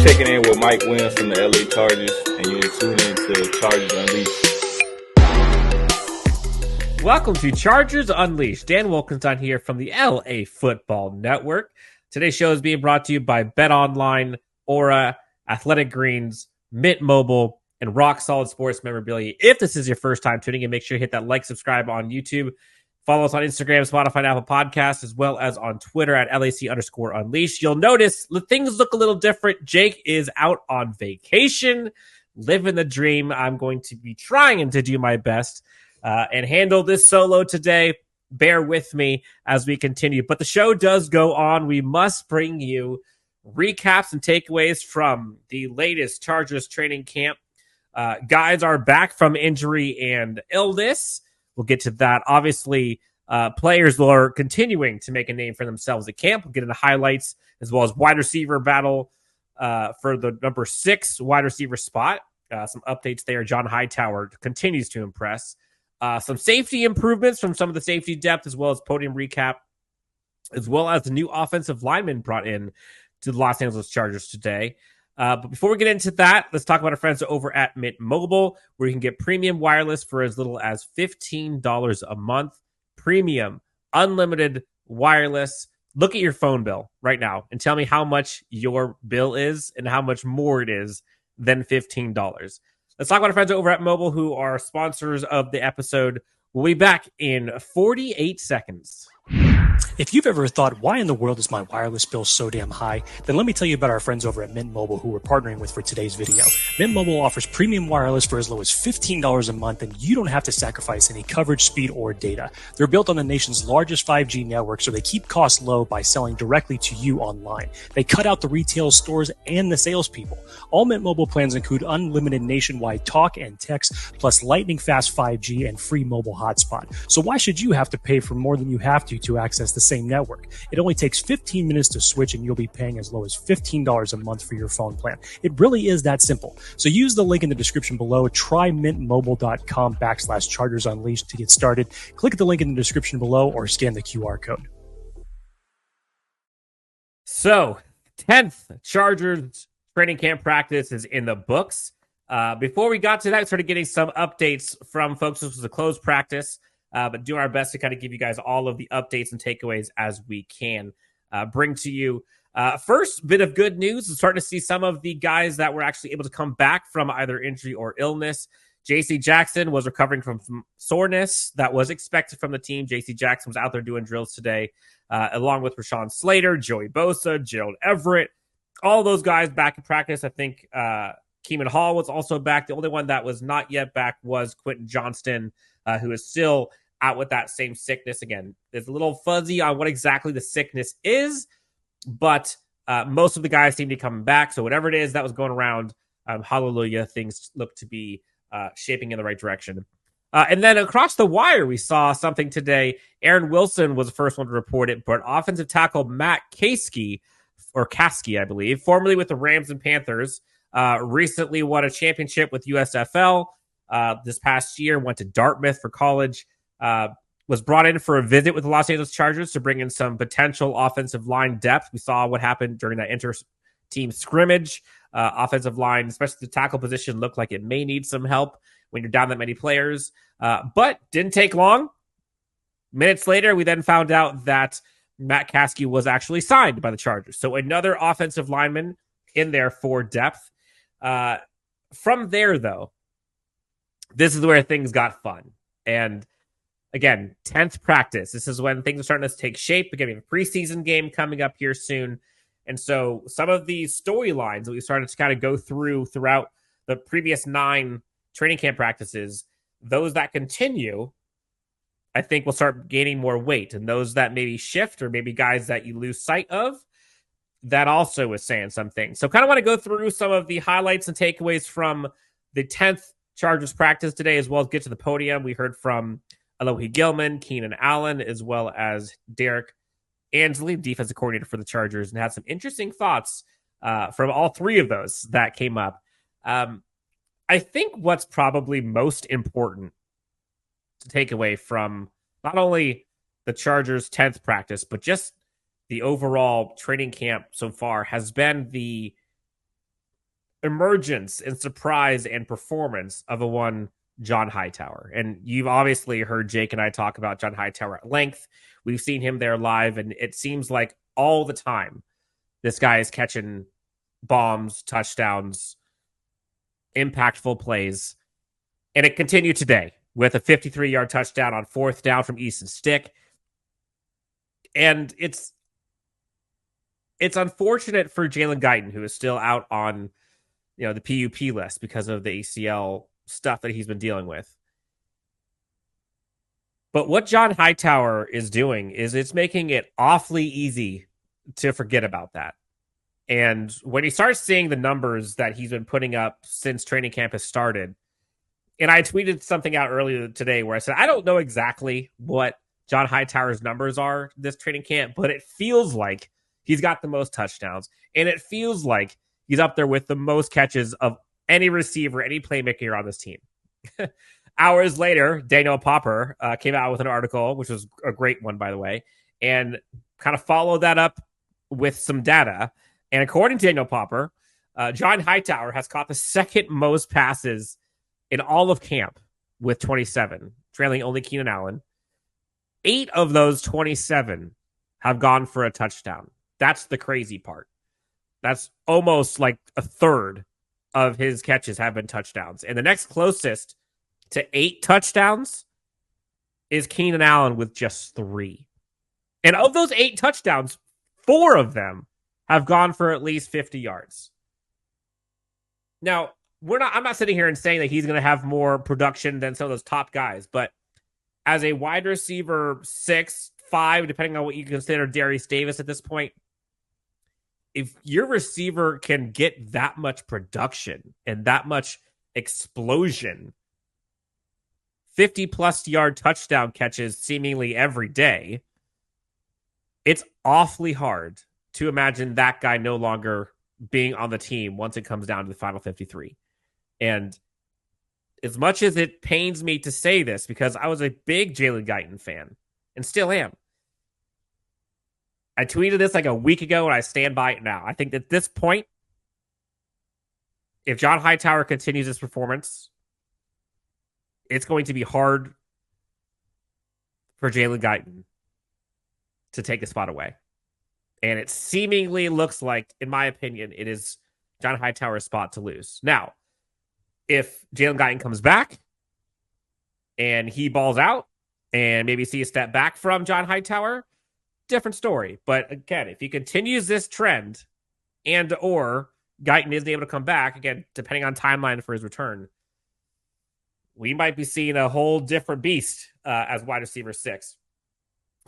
checking in with Mike Williams from the LA Chargers, and you're tuning into Chargers Unleashed. Welcome to Chargers Unleashed. Dan Wolkenstein here from the LAFB Network. Today's show is being brought to you by BetOnline, Aura, Athletic Greens, Mint Mobile, and Rock Solid Sports Memorabilia. If this is your first time tuning in, make sure you hit that like, subscribe on YouTube. Follow us on Instagram, Spotify, and Apple Podcasts, as well as on Twitter at LAC_Unleashed. You'll notice things look a little different. Jake is out on vacation, living the dream. I'm going to be trying to do my best and handle this solo today. Bear with me as we continue. But the show does go on. We must bring you recaps and takeaways from the latest Chargers training camp. Guys are back from injury and illness. We'll get to that. Obviously, players are continuing to make a name for themselves at camp. We'll get into highlights as well as wide receiver battle for the number 6 wide receiver spot. Some updates there. John Hightower continues to impress. Some safety improvements from some of the safety depth, as well as podium recap, as well as the new offensive lineman brought in to the Los Angeles Chargers today. But before we get into that, let's talk about our friends over at Mint Mobile, where you can get premium wireless for as little as $15 a month. Premium, unlimited wireless. Look at your phone bill right now and tell me how much your bill is and how much more it is than $15. Let's talk about our friends over at Mobile, who are sponsors of the episode. We'll be back in 48 seconds. If you've ever thought, why in the world is my wireless bill so damn high, then let me tell you about our friends over at Mint Mobile, who we're partnering with for today's video. Mint Mobile offers premium wireless for as low as $15 a month, and you don't have to sacrifice any coverage, speed, or data. They're built on the nation's largest 5G network, so they keep costs low by selling directly to you online. They cut out the retail stores and the salespeople. All Mint Mobile plans include unlimited nationwide talk and text, plus lightning-fast 5G and free mobile hotspot. So why should you have to pay for more than you have to access the same network? It only takes 15 minutes to switch, and you'll be paying as low as $15 a month for your phone plan. It really is that simple. So use the link in the description below. Try mintmobile.com/Chargers Unleashed to get started. Click the link in the description below or scan the QR code. So, 10th Chargers training camp practice is in the books. Before we got to that, started getting some updates from folks. This was a closed practice. But doing our best to kind of give you guys all of the updates and takeaways as we can bring to you. First bit of good news is starting to see some of the guys that were actually able to come back from either injury or illness. J.C. Jackson was recovering from some soreness that was expected from the team. J.C. Jackson was out there doing drills today, along with Rashawn Slater, Joey Bosa, Gerald Everett, all those guys back in practice. I think Kemon Hall was also back. The only one that was not yet back was Quentin Johnston, who is still out with that same sickness. Again, it's a little fuzzy on what exactly the sickness is, but most of the guys seem to be coming back. So whatever it is that was going around, hallelujah, things look to be shaping in the right direction. And then across the wire, we saw something today. Aaron Wilson was the first one to report it, but offensive tackle Matt Kaskey, I believe, formerly with the Rams and Panthers, recently won a championship with USFL this past year, went to Dartmouth for college. Was brought in for a visit with the Los Angeles Chargers to bring in some potential offensive line depth. We saw what happened during that inter-team scrimmage. Offensive line, especially the tackle position, looked like it may need some help when you're down that many players. But didn't take long. Minutes later, we then found out that Matt Kaskey was actually signed by the Chargers. So another offensive lineman in there for depth. From there, though, this is where things got fun. And again, 10th practice. This is when things are starting to take shape. Again, we have a preseason game coming up here soon. And so some of these storylines that we started to kind of go throughout the previous 9 training camp practices, those that continue, I think will start gaining more weight. And those that maybe shift, or maybe guys that you lose sight of, that also is saying something. So kind of want to go through some of the highlights and takeaways from the 10th Chargers practice today, as well as get to the podium. We heard from Alohi Gilman, Keenan Allen, as well as Derek Ansley, defensive coordinator for the Chargers, and had some interesting thoughts from all 3 of those that came up. I think what's probably most important to take away from not only the Chargers' 10th practice, but just the overall training camp so far has been the emergence and surprise and performance of a one John Hightower. And you've obviously heard Jake and I talk about John Hightower at length. We've seen him there live, and it seems like all the time this guy is catching bombs, touchdowns, impactful plays. And it continued today with a 53-yard touchdown on 4th down from Easton Stick. And it's unfortunate for Jalen Guyton, who is still out on the PUP list because of the ACL stuff that he's been dealing with. But what John Hightower is doing is it's making it awfully easy to forget about that. And when you start seeing the numbers that he's been putting up since training camp has started, and I tweeted something out earlier today where I said, I don't know exactly what John Hightower's numbers are this training camp, but it feels like he's got the most touchdowns, and it feels like he's up there with the most catches of any receiver, any playmaker on this team. Hours later, Daniel Popper came out with an article, which was a great one, by the way, and kind of followed that up with some data. And according to Daniel Popper, John Hightower has caught the second most passes in all of camp with 27, trailing only Keenan Allen. 8 of those 27 have gone for a touchdown. That's the crazy part. That's almost like a third of his catches have been touchdowns. And the next closest to 8 touchdowns is Keenan Allen with just 3. And of those 8 touchdowns, 4 of them have gone for at least 50 yards. Now, I'm not sitting here and saying that he's going to have more production than some of those top guys, but as a wide receiver 6, 5, depending on what you consider Darius Davis at this point, if your receiver can get that much production and that much explosion, 50-plus yard touchdown catches seemingly every day, it's awfully hard to imagine that guy no longer being on the team once it comes down to the final 53. And as much as it pains me to say this, because I was a big Jalen Guyton fan and still am, I tweeted this like a week ago and I stand by it now. I think at this point, if John Hightower continues his performance, it's going to be hard for Jalen Guyton to take a spot away. And it seemingly looks like, in my opinion, it is John Hightower's spot to lose. Now, if Jalen Guyton comes back and he balls out and maybe see a step back from John Hightower, different story. But again, if he continues this trend and or Guyton isn't able to come back, again, depending on timeline for his return, we might be seeing a whole different beast as wide receiver 6.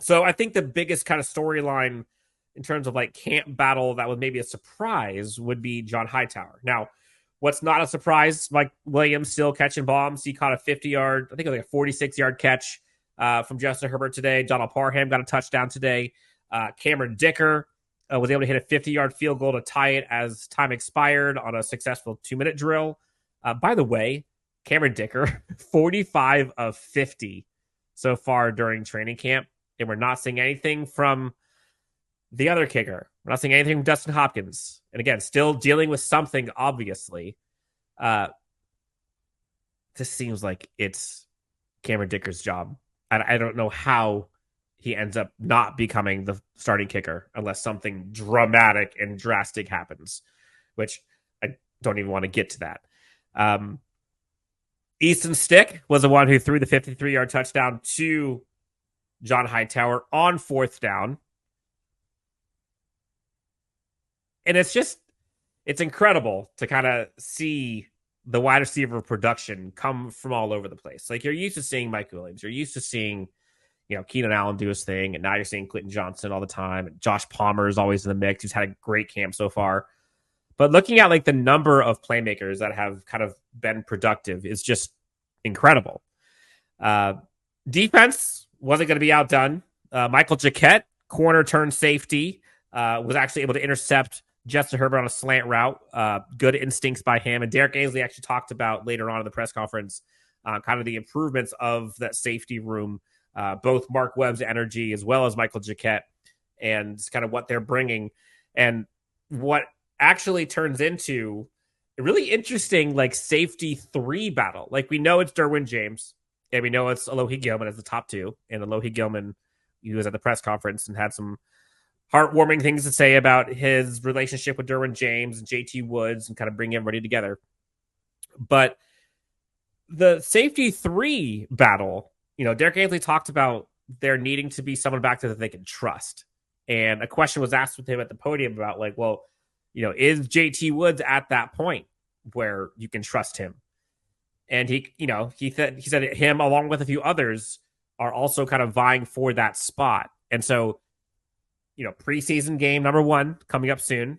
So I think the biggest kind of storyline in terms of like camp battle that was maybe a surprise would be John Hightower. Now, what's not a surprise, Mike Williams still catching bombs. He caught a 50-yard, I think it was like a 46-yard catch from Justin Herbert today. Donald Parham got a touchdown today. Cameron Dicker was able to hit a 50-yard field goal to tie it as time expired on a successful 2-minute drill. By the way, Cameron Dicker, 45 of 50 so far during training camp. And we're not seeing anything from the other kicker. We're not seeing anything from Dustin Hopkins. And again, still dealing with something, obviously. This seems like it's Cameron Dicker's job. I don't know how he ends up not becoming the starting kicker unless something dramatic and drastic happens, which I don't even want to get to that. Easton Stick was the one who threw the 53-yard touchdown to John Hightower on 4th down. And it's incredible to kind of see the wide receiver production come from all over the place. Like, you're used to seeing Mike Williams. You're used to seeing, Keenan Allen do his thing. And now you're seeing Quentin Johnson all the time. And Josh Palmer is always in the mix. He's had a great camp so far. But looking at like the number of playmakers that have kind of been productive is just incredible. Defense wasn't going to be outdone. Michael Jacquet, corner turned safety, was actually able to intercept Justin Herbert on a slant route. Good instincts by him. And Derek Ainsley actually talked about later on in the press conference kind of the improvements of that safety room, both Mark Webb's energy as well as Michael Jacquet, and kind of what they're bringing. And what actually turns into a really interesting like safety 3 battle. Like we know it's Derwin James and we know it's Alohi Gilman as the top 2. And Alohi Gilman, he was at the press conference and had some heartwarming things to say about his relationship with Derwin James and JT Woods and kind of bring everybody together. But the safety 3 battle, Derek Ansley talked about there needing to be someone back there that they can trust. And a question was asked with him at the podium about like, well, is JT Woods at that point where you can trust him? And he said him along with a few others are also kind of vying for that spot. And so, preseason game number 1 coming up soon.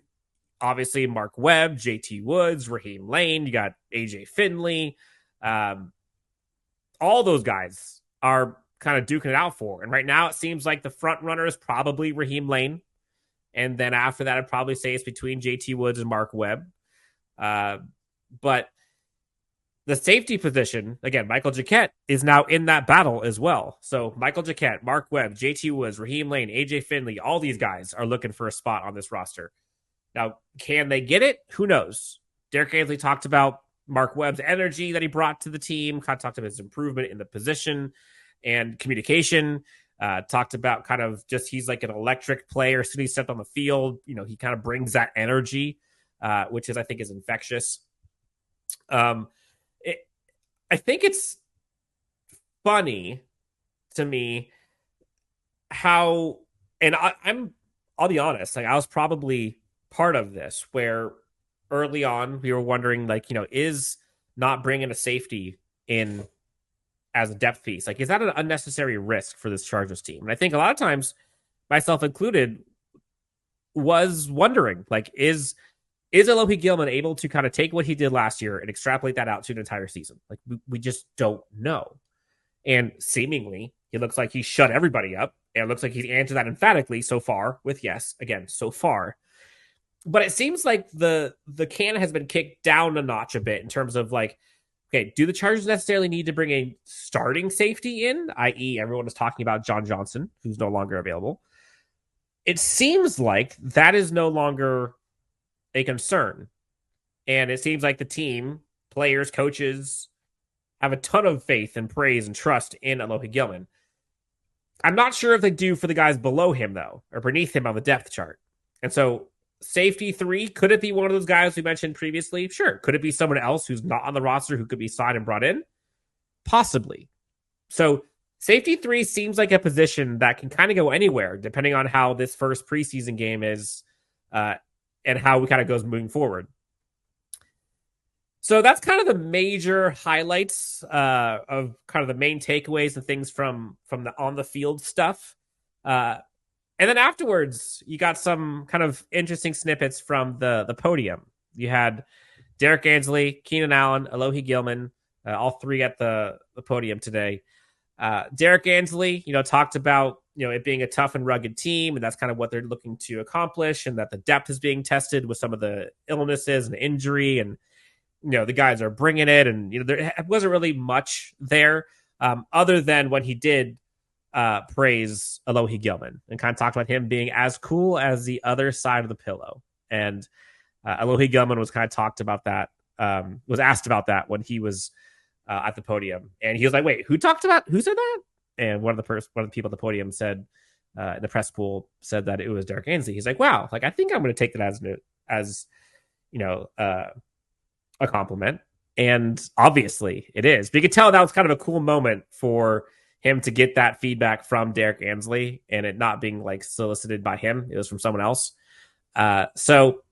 Obviously, Mark Webb, JT Woods, Raheem Lane, you got AJ Finley. All those guys are kind of duking it out for. And right now it seems like the front runner is probably Raheem Lane. And then after that, I'd probably say it's between JT Woods and Mark Webb. But the safety position, again, Michael Jacquet is now in that battle as well. So Michael Jacquet, Mark Webb, JT Woods, Raheem Lane, AJ Finley, all these guys are looking for a spot on this roster. Now, can they get it? Who knows? Derek Ansley talked about Mark Webb's energy that he brought to the team, kind of talked about his improvement in the position and communication, talked about kind of just he's like an electric player. As soon as he stepped on the field, he kind of brings that energy, which I think is infectious. I think it's funny to me how, and I'll be honest, like I was probably part of this where early on we were wondering like, is not bringing a safety in as a depth piece, like, is that an unnecessary risk for this Chargers team? And I think a lot of times, myself included, was wondering, like, is Alohi Gilman able to kind of take what he did last year and extrapolate that out to an entire season? Like, we just don't know. And seemingly, it looks like he shut everybody up. And it looks like he's answered that emphatically so far with yes. Again, so far. But it seems like the can has been kicked down a notch a bit in terms of like, okay, do the Chargers necessarily need to bring a starting safety in? I.e., everyone is talking about John Johnson, who's no longer available. It seems like that is no longer a concern. And it seems like the team, players, coaches, have a ton of faith and praise and trust in Alohi Gilman. I'm not sure if they do for the guys below him, though, or beneath him on the depth chart. And so safety 3, could it be one of those guys we mentioned previously? Sure. Could it be someone else who's not on the roster who could be signed and brought in? Possibly. So safety 3 seems like a position that can kind of go anywhere depending on how this first preseason game is and how it kind of goes moving forward. So that's kind of the major highlights of kind of the main takeaways and things from the on the field stuff. And then afterwards, you got some kind of interesting snippets from the podium. You had Derek Ansley, Keenan Allen, Alohi Gilman, all 3 at the podium today. Derek Ansley, talked about, it being a tough and rugged team, and that's kind of what they're looking to accomplish, and that the depth is being tested with some of the illnesses and injury, and, the guys are bringing it, and, there wasn't really much there other than when he did praise Alohi Gilman and kind of talked about him being as cool as the other side of the pillow. And Alohi Gilman was kind of talked about that, was asked about that when he was at the podium. And he was like, wait, who said that? And one of the people at the podium said, in the press pool said that it was Derek Ansley. He's like, wow, like, I think I'm going to take that as a compliment. And obviously it is. But you could tell that was kind of a cool moment for him to get that feedback from Derek Ansley and it not being like solicited by him. It was from someone else. So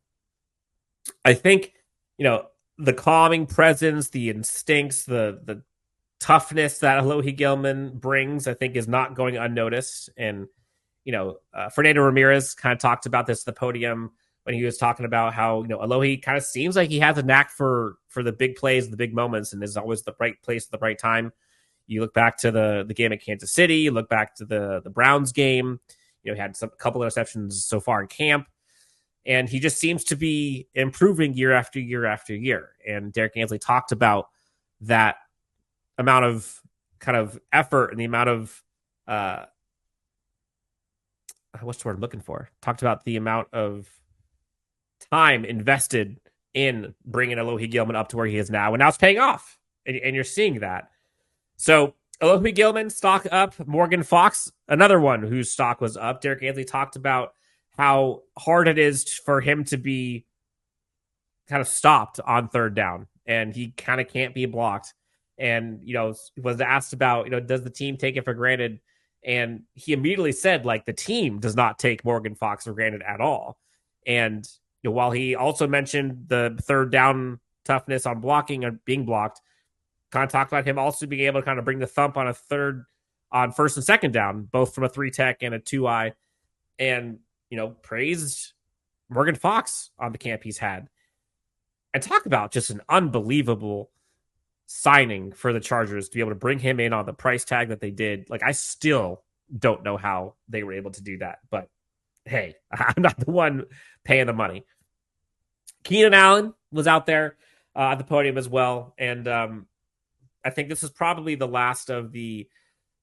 I think, the calming presence, the instincts, the toughness that Alohi Gilman brings, I think is not going unnoticed. And, Fernando Ramirez kind of talked about this at the podium when he was talking about how, Alohi kind of seems like he has a knack for the big plays, the big moments, and is always the right place at the right time. You look back to the game at Kansas City, you look back to the Browns game, he had a couple of interceptions so far in camp, and he just seems to be improving year after year after year. And Derek Ansley talked about that amount of kind of effort and the amount of what's the word I'm looking for? Talked about the amount of time invested in bringing Alohi Gilman up to where he is now, and now it's paying off, and you're seeing that. So Alohi Gilman, stock up. Morgan Fox, another one whose stock was up. Derek Anthony talked about how hard it is for him to be kind of stopped on third down, and he kind of can't be blocked. And, was asked about, does the team take it for granted? And he immediately said, like, the team does not take Morgan Fox for granted at all. And while he also mentioned the third down toughness on blocking and being blocked, kind of talked about him also being able to kind of bring the thump on first and second down, both from a 3-tech and a 2-eye, and, praised Morgan Fox on the camp he's had. And talk about just an unbelievable signing for the Chargers to be able to bring him in on the price tag that they did. Like, I still don't know how they were able to do that, but hey, I'm not the one paying the money. Keenan Allen was out there at the podium as well. And I think this is probably the last of the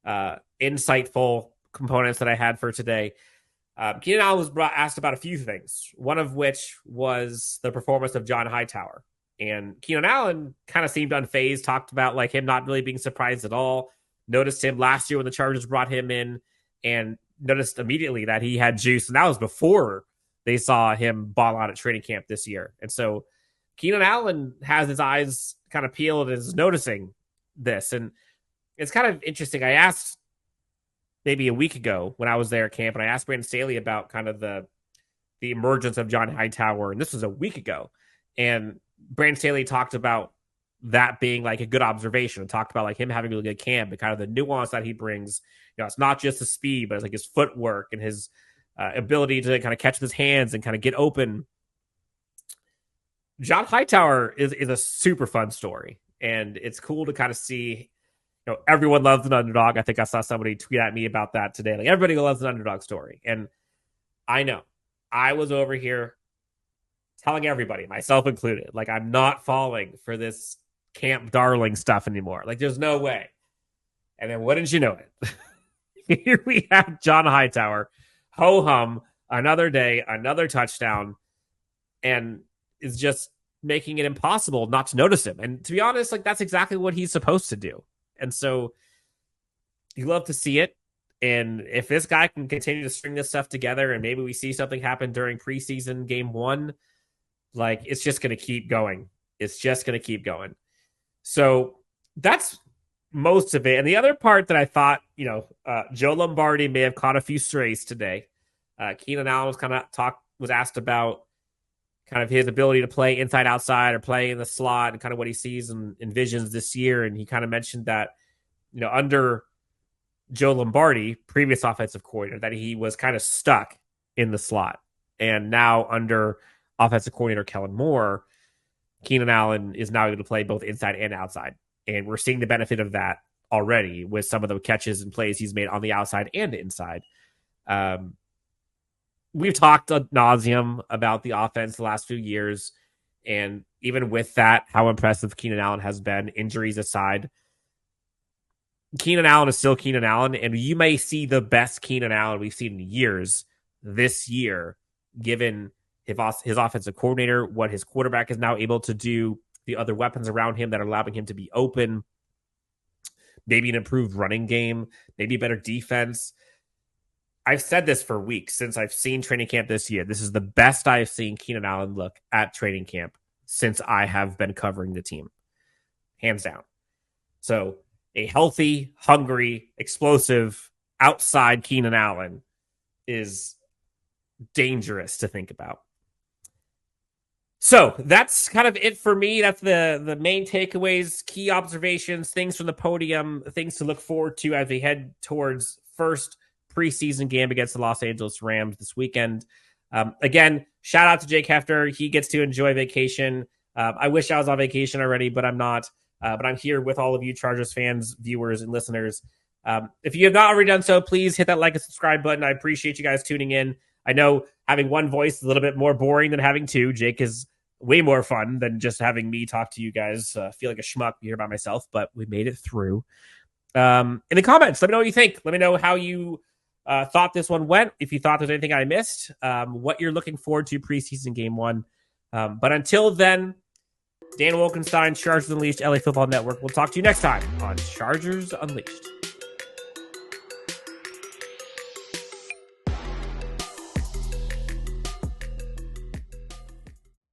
insightful components that I had for today. Keenan Allen was asked about a few things, one of which was the performance of John Hightower. And Keenan Allen kind of seemed unfazed, talked about like him not really being surprised at all. Noticed him last year when the Chargers brought him in, and noticed immediately that he had juice. And that was before they saw him ball out at training camp this year. And so Keenan Allen has his eyes kind of peeled and is noticing this. And it's kind of interesting. I asked maybe a week ago when I was there at camp, and I asked Brandon Staley about kind of the emergence of John Hightower. And this was a week ago. And Brandon Staley talked about that being like a good observation, and talked about like him having a really good camp and kind of the nuance that he brings. It's not just the speed, but it's like his footwork and his ability to kind of catch with his hands and kind of get open. John Hightower is a super fun story, and it's cool to kind of see, everyone loves an underdog. I think I saw somebody tweet at me about that today. Like, everybody loves an underdog story. And I know I was over here telling everybody, myself included, like, I'm not falling for this Camp Darling stuff anymore. Like, there's no way. And then wouldn't you know it? Here we have John Hightower, ho-hum, another day, another touchdown, and is just making it impossible not to notice him. And to be honest, like, that's exactly what he's supposed to do. And so you love to see it. And if this guy can continue to string this stuff together and maybe we see something happen during preseason game 1, like, it's just going to keep going. It's just going to keep going. So that's most of it. And the other part that I thought, Joe Lombardi may have caught a few strays today. Keenan Allen was asked about kind of his ability to play inside, outside, or play in the slot, and kind of what he sees and envisions this year. And he kind of mentioned that, under Joe Lombardi, previous offensive coordinator, that he was kind of stuck in the slot. And now under offensive coordinator Kellen Moore, Keenan Allen is now able to play both inside and outside. And we're seeing the benefit of that already with some of the catches and plays he's made on the outside and inside. We've talked ad nauseum about the offense the last few years. And even with that, how impressive Keenan Allen has been, injuries aside. Keenan Allen is still Keenan Allen, and you may see the best Keenan Allen we've seen in years this year, given his offensive coordinator, what his quarterback is now able to do, the other weapons around him that are allowing him to be open, maybe an improved running game, maybe better defense. I've said this for weeks since I've seen training camp this year. This is the best I've seen Keenan Allen look at training camp since I have been covering the team. Hands down. So a healthy, hungry, explosive, outside Keenan Allen is dangerous to think about. So that's kind of it for me. That's the main takeaways, key observations, things from the podium, things to look forward to as we head towards first preseason game against the Los Angeles Rams this weekend. Again, shout out to Jake Hefner. He gets to enjoy vacation. I wish I was on vacation already, but I'm not. But I'm here with all of you Chargers fans, viewers, and listeners. If you have not already done so, please hit that like and subscribe button. I appreciate you guys tuning in. I know having one voice is a little bit more boring than having two. Jake is way more fun than just having me talk to you guys. Feel like a schmuck here by myself, but we made it through. In the comments, let me know what you think. Let me know how you thought this one went. If you thought there's anything I missed, what you're looking forward to preseason game 1. But until then, Dan Wolkenstein, Chargers Unleashed, LA Football Network. We'll talk to you next time on Chargers Unleashed.